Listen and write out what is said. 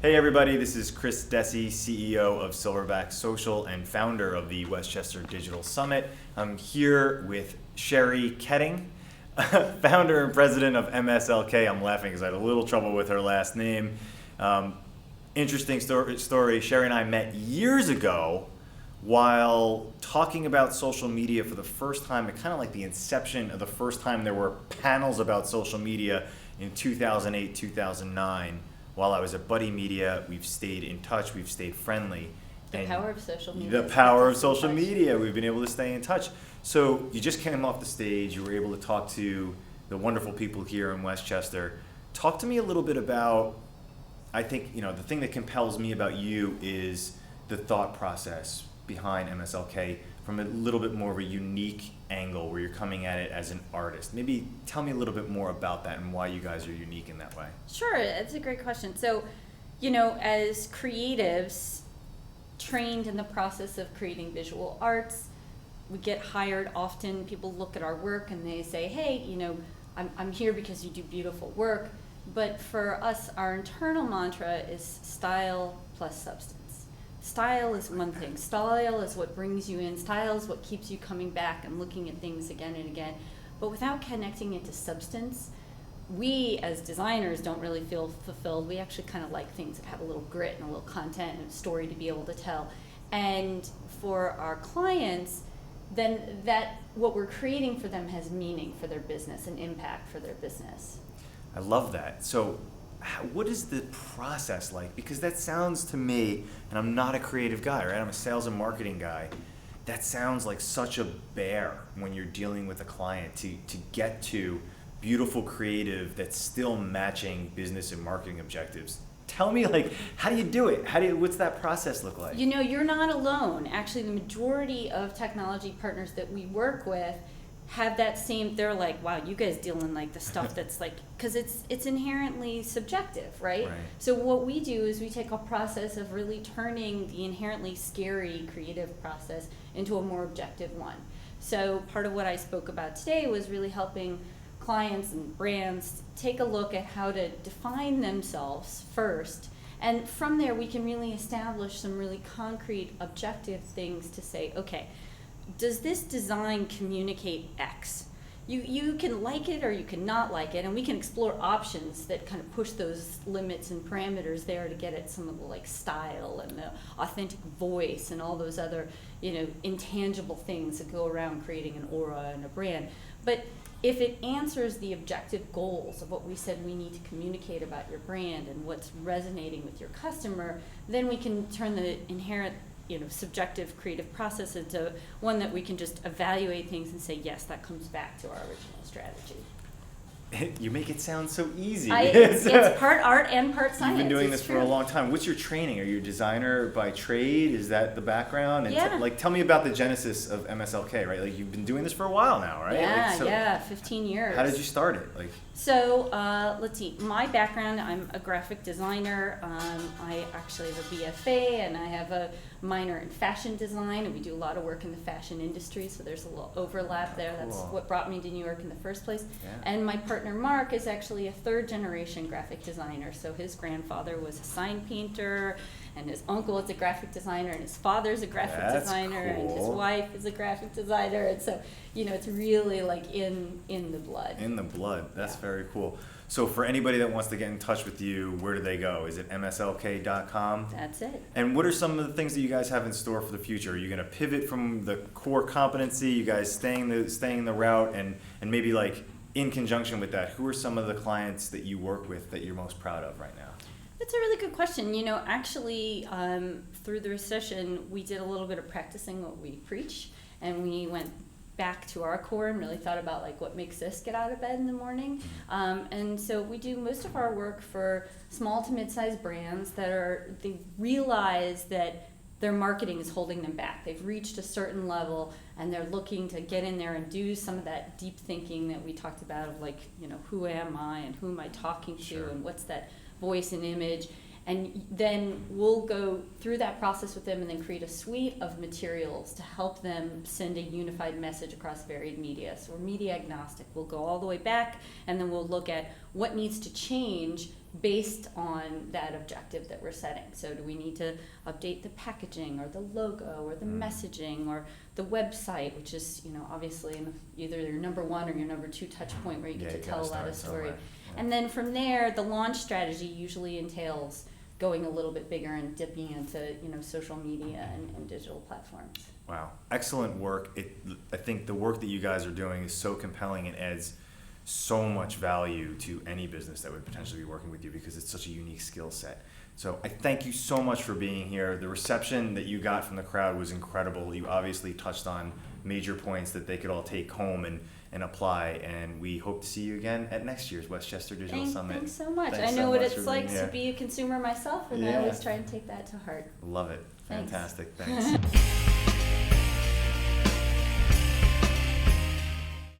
Hey everybody, this is Chris Dessi, CEO of Silverback Social and founder of the Westchester Digital Summit. I'm here with Sheri Koetting, founder and president of MSLK. I'm laughing because I had a little trouble with her last name. Interesting story. Sheri and I met years ago while talking about social media for the first time, kind of like the inception of the first time there were panels about social media in 2008, 2009. While I was at Buddy Media, we've stayed in touch, we've stayed friendly. The power of social media. The power of social media, we've been able to stay in touch. So you just came off the stage, you were able to talk to the wonderful people here in Westchester. Talk to me a little bit about, I think, the thing that compels me about you is the thought process behind MSLK from a little bit more of a unique angle where you're coming at it as an artist. Maybe tell me a little bit more about that and why you guys are unique in that way. Sure, it's a great question. So, as creatives trained in the process of creating visual arts, we get hired often. People look at our work and they say, hey, I'm here because you do beautiful work. But for us, our internal mantra is style plus substance. Style is one thing. Style is what brings you in. Style is what keeps you coming back and looking at things again and again. But without connecting it to substance, we as designers don't really feel fulfilled. We actually kind of like things that have a little grit and a little content and a story to be able to tell. And for our clients, then that what we're creating for them has meaning for their business and impact for their business. I love that. So what is the process like? Because that sounds to me, and I'm not a creative guy, right? I'm a sales and marketing guy. That sounds like such a bear when you're dealing with a client to get to beautiful creative that's still matching business and marketing objectives. Tell me, how do you do it? What's that process look like? You're not alone. Actually, the majority of technology partners that we work with have that same, they're like, wow, you guys deal in the stuff that's because it's inherently subjective, right? So what we do is we take a process of really turning the inherently scary creative process into a more objective one. So part of what I spoke about today was really helping clients and brands take a look at how to define themselves first. And from there, we can really establish some really concrete, objective things to say, okay, does this design communicate X? You can like it or you can not like it, and we can explore options that kind of push those limits and parameters there to get at some of the style and the authentic voice and all those other intangible things that go around creating an aura and a brand. But if it answers the objective goals of what we said we need to communicate about your brand and what's resonating with your customer, then we can turn the inherent subjective creative process into one that we can just evaluate things and say, yes, that comes back to our original strategy. You make it sound so easy. It's part art and part science. You've been doing this for a long time. What's your training? Are you a designer by trade? Is that the background? And yeah. Tell me about the genesis of MSLK, right? You've been doing this for a while now, right? Yeah, 15 years. How did you start it? So let's see. My background, I'm a graphic designer. I actually have a BFA and I have a minor in fashion design, and we do a lot of work in the fashion industry, so there's a little overlap there. That's what brought me to New York in the first place. Yeah. And my partner Mark is actually a third generation graphic designer. So his grandfather was a sign painter, and his uncle is a graphic designer, and his father's a graphic designer, cool. and his wife is a graphic designer. And so, it's really in the blood. In the blood. That's very cool. So for anybody that wants to get in touch with you, where do they go? Is it mslk.com? That's it. And what are some of the things that you guys have in store for the future? Are you going to pivot from the core competency? You guys staying the route, and maybe in conjunction with that, who are some of the clients that you work with that you're most proud of right now? That's a really good question. Actually, through the recession, we did a little bit of practicing what we preach, and we went back to our core and really thought about what makes us get out of bed in the morning. And so we do most of our work for small to mid-sized brands they realize that their marketing is holding them back. They've reached a certain level and they're looking to get in there and do some of that deep thinking that we talked about of who am I and who am I talking to and what's that voice and image. And then we'll go through that process with them and then create a suite of materials to help them send a unified message across varied media. So we're media agnostic. We'll go all the way back, and then we'll look at what needs to change based on that objective that we're setting. So do we need to update the packaging or the logo or the messaging or the website, which is, obviously either your number one or your number two touch point where you get to tell a lot of story. Yeah. And then from there, the launch strategy usually entails going a little bit bigger and dipping into social media and digital platforms. Wow, excellent work. I think the work that you guys are doing is so compelling and adds so much value to any business that would potentially be working with you because it's such a unique skill set. So I thank you so much for being here. The reception that you got from the crowd was incredible. You obviously touched on major points that they could all take home and apply, and we hope to see you again at next year's Westchester Digital Summit. Thanks so much. Thanks I know so what much it's for like being to here. be a consumer myself, and I always try and take that to heart. Love it. Thanks. Fantastic. Thanks.